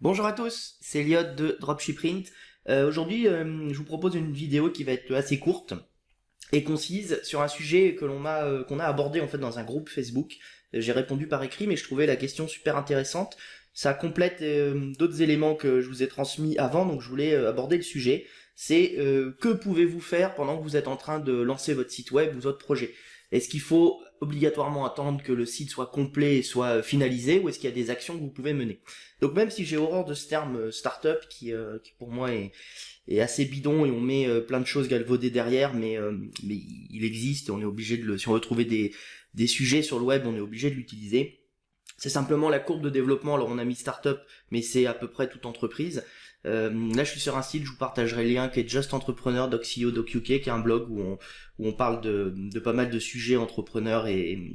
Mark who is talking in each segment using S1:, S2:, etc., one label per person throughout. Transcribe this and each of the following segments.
S1: Bonjour à tous, c'est Elliot de Dropshiprint. Aujourd'hui, je vous propose une vidéo qui va être assez courte et concise sur un sujet qu'on a abordé en fait dans un groupe Facebook. J'ai répondu par écrit, mais je trouvais la question super intéressante. Ça complète d'autres éléments que je vous ai transmis avant, donc je voulais aborder le sujet. C'est que pouvez-vous faire pendant que vous êtes en train de lancer votre site web ou votre projet? Est-ce qu'il faut obligatoirement attendre que le site soit complet et soit finalisé, ou est-ce qu'il y a des actions que vous pouvez mener? Donc même si j'ai horreur de ce terme startup qui pour moi est assez bidon et on met plein de choses galvaudées derrière, mais il existe et on est obligé si on veut trouver des sujets sur le web, on est obligé de l'utiliser. C'est simplement la courbe de développement. Alors on a mis startup, mais c'est à peu près toute entreprise. Là je suis sur un site, je vous partagerai le lien, qui est Just Entrepreneur .co.uk, qui est un blog où on parle de pas mal de sujets entrepreneurs et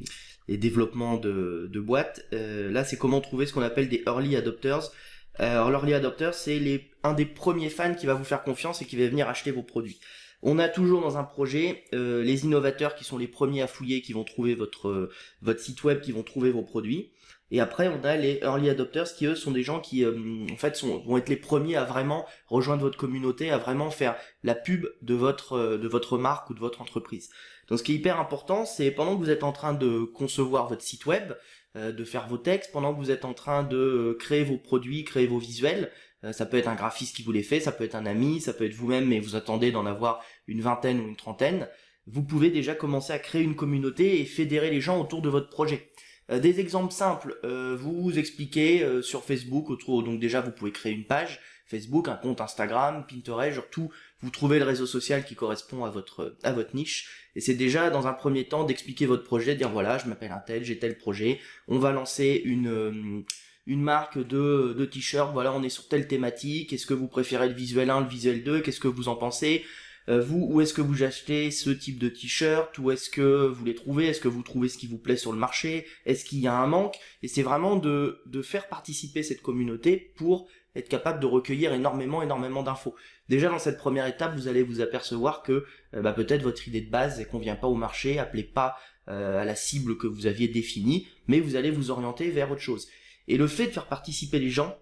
S1: développement de boîtes. Là c'est comment trouver ce qu'on appelle des early adopters. Alors l'early adopter, c'est un des premiers fans qui va vous faire confiance et qui va venir acheter vos produits. On a toujours dans un projet les innovateurs qui sont les premiers à fouiller, qui vont trouver votre site web, qui vont trouver vos produits. Et après, on a les early adopters qui, eux, sont des gens qui, en fait, vont être les premiers à vraiment rejoindre votre communauté, à vraiment faire la pub de votre marque ou de votre entreprise. Donc, ce qui est hyper important, c'est pendant que vous êtes en train de concevoir votre site web, de faire vos textes, pendant que vous êtes en train de créer vos produits, créer vos visuels, ça peut être un graphiste qui vous les fait, ça peut être un ami, ça peut être vous-même, mais vous attendez d'en avoir une vingtaine ou une trentaine. Vous pouvez déjà commencer à créer une communauté et fédérer les gens autour de votre projet. Des exemples simples, vous expliquez sur Facebook, donc déjà vous pouvez créer une page Facebook, un compte Instagram, Pinterest, surtout vous trouvez le réseau social qui correspond à votre niche, et c'est déjà dans un premier temps d'expliquer votre projet, de dire voilà, je m'appelle un tel, j'ai tel projet, on va lancer une marque de t-shirt, voilà, on est sur telle thématique, est-ce que vous préférez le visuel 1, le visuel 2, qu'est-ce que vous en pensez? Vous, où est-ce que vous achetez ce type de t-shirt? Où est-ce que vous les trouvez? Est-ce que vous trouvez ce qui vous plaît sur le marché? Est-ce qu'il y a un manque? Et c'est vraiment de faire participer cette communauté pour être capable de recueillir énormément d'infos. Déjà dans cette première étape, vous allez vous apercevoir que peut-être votre idée de base ne convient pas au marché, appelez pas à la cible que vous aviez définie, mais vous allez vous orienter vers autre chose. Et le fait de faire participer les gens,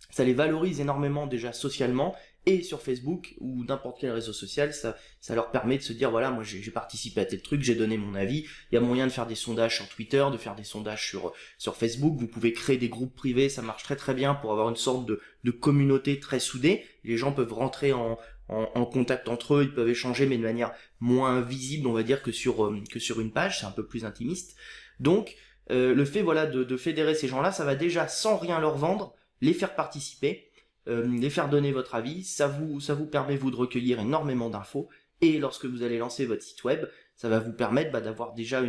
S1: ça les valorise énormément déjà socialement, et sur Facebook ou n'importe quel réseau social, ça leur permet de se dire voilà, moi j'ai participé à tel truc, j'ai donné mon avis. Il y a moyen de faire des sondages sur Twitter, de faire des sondages sur Facebook. Vous pouvez créer des groupes privés, ça marche très bien pour avoir une sorte de communauté très soudée. Les gens peuvent rentrer en contact entre eux, ils peuvent échanger, mais de manière moins visible, on va dire, que sur une page. C'est un peu plus intimiste. Donc le fait voilà de fédérer ces gens-là, ça va déjà, sans rien leur vendre, les faire participer, les faire donner votre avis. Ça vous permet vous de recueillir énormément d'infos, et lorsque vous allez lancer votre site web, ça va vous permettre d'avoir déjà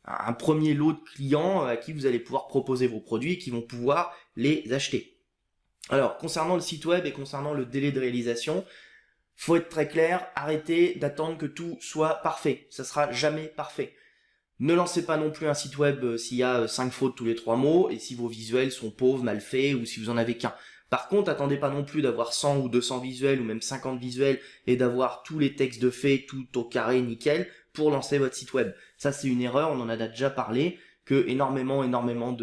S1: un premier lot de clients à qui vous allez pouvoir proposer vos produits et qui vont pouvoir les acheter. Alors concernant le site web et concernant le délai de réalisation, faut être très clair, arrêtez d'attendre que tout soit parfait, ça sera jamais parfait. Ne lancez pas non plus un site web s'il y a 5 fautes tous les 3 mots, et si vos visuels sont pauvres, mal faits, ou si vous en avez qu'un. Par contre, attendez pas non plus d'avoir 100 ou 200 visuels, ou même 50 visuels, et d'avoir tous les textes de fait, tout au carré, nickel, pour lancer votre site web. Ça, c'est une erreur, on en a déjà parlé, que énormément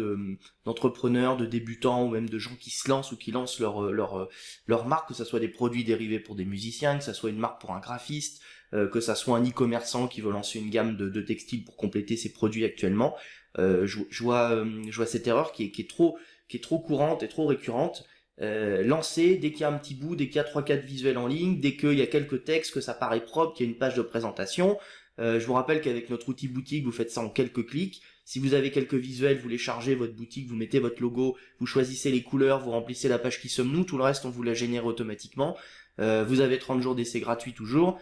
S1: d'entrepreneurs, de débutants, ou même de gens qui se lancent ou qui lancent leur marque, que ce soit des produits dérivés pour des musiciens, que ce soit une marque pour un graphiste, que ça soit un e-commerçant qui veut lancer une gamme de textiles pour compléter ses produits actuellement. Je vois cette erreur qui est trop courante et trop récurrente. Lancer dès qu'il y a un petit bout, dès qu'il y a 3-4 visuels en ligne, dès qu'il y a quelques textes, que ça paraît propre, qu'il y a une page de présentation. Je vous rappelle qu'avec notre outil boutique, vous faites ça en quelques clics. Si vous avez quelques visuels, vous les chargez, votre boutique, vous mettez votre logo, vous choisissez les couleurs, vous remplissez la page qui sommes-nous, tout le reste on vous la génère automatiquement. Vous avez 30 jours d'essai gratuit toujours.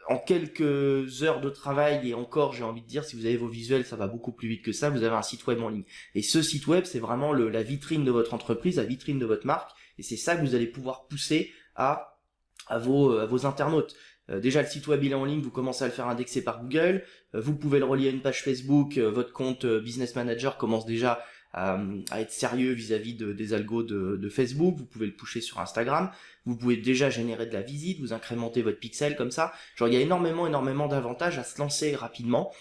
S1: En quelques heures de travail, et encore j'ai envie de dire, si vous avez vos visuels, ça va beaucoup plus vite que ça, vous avez un site web en ligne. Et ce site web, c'est vraiment la vitrine de votre entreprise, la vitrine de votre marque, et c'est ça que vous allez pouvoir pousser à vos internautes. Déjà le site web il est en ligne, vous commencez à le faire indexer par Google, vous pouvez le relier à une page Facebook, votre compte Business Manager commence déjà à être sérieux vis-à-vis des algos de Facebook, vous pouvez le pusher sur Instagram, vous pouvez déjà générer de la visite, vous incrémentez votre pixel comme ça. Genre il y a énormément d'avantages à se lancer rapidement.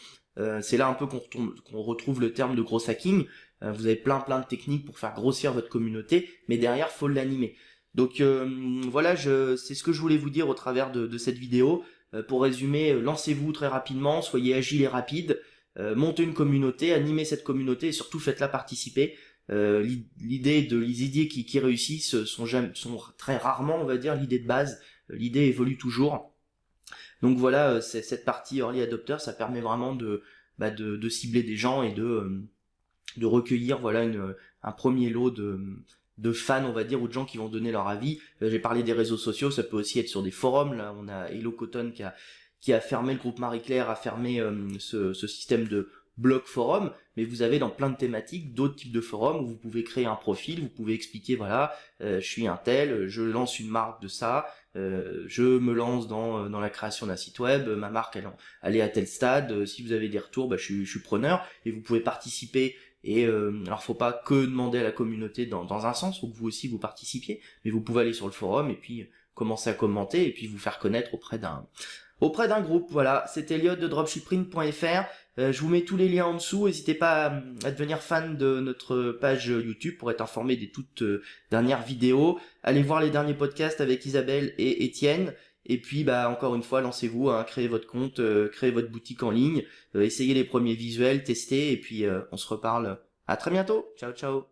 S1: C'est là un peu qu'on retrouve le terme de gros hacking. Vous avez plein de techniques pour faire grossir votre communauté, mais derrière, faut l'animer. Donc voilà, c'est ce que je voulais vous dire au travers de cette vidéo. Pour résumer, lancez-vous très rapidement, soyez agile et rapide, montez une communauté, animez cette communauté et surtout faites-la participer. Les idées qui réussissent sont très rarement, on va dire, l'idée de base. L'idée évolue toujours. Donc voilà, cette partie early adopter, ça permet vraiment de cibler des gens et de recueillir voilà un premier lot de fans, on va dire, ou de gens qui vont donner leur avis. J'ai parlé des réseaux sociaux, ça peut aussi être sur des forums. Là, on a Hello Cotton qui a fermé le groupe Marie-Claire, a fermé ce système de blog forum, mais vous avez dans plein de thématiques d'autres types de forums où vous pouvez créer un profil, vous pouvez expliquer voilà, je suis un tel, je lance une marque de ça, je me lance dans la création d'un site web, ma marque elle est à tel stade, si vous avez des retours, je suis preneur, et vous pouvez participer. Et alors faut pas que demander à la communauté dans un sens, faut que vous aussi vous participiez, mais vous pouvez aller sur le forum et puis commencer à commenter et puis vous faire connaître auprès d'un groupe. Voilà, c'était Elliot de dropshiprint.fr. Je vous mets tous les liens en dessous. N'hésitez pas à devenir fan de notre page YouTube pour être informé des toutes dernières vidéos. Allez voir les derniers podcasts avec Isabelle et Étienne. Et puis encore une fois, lancez-vous, créez votre compte, créez votre boutique en ligne, essayez les premiers visuels, testez et puis on se reparle à très bientôt. Ciao ciao.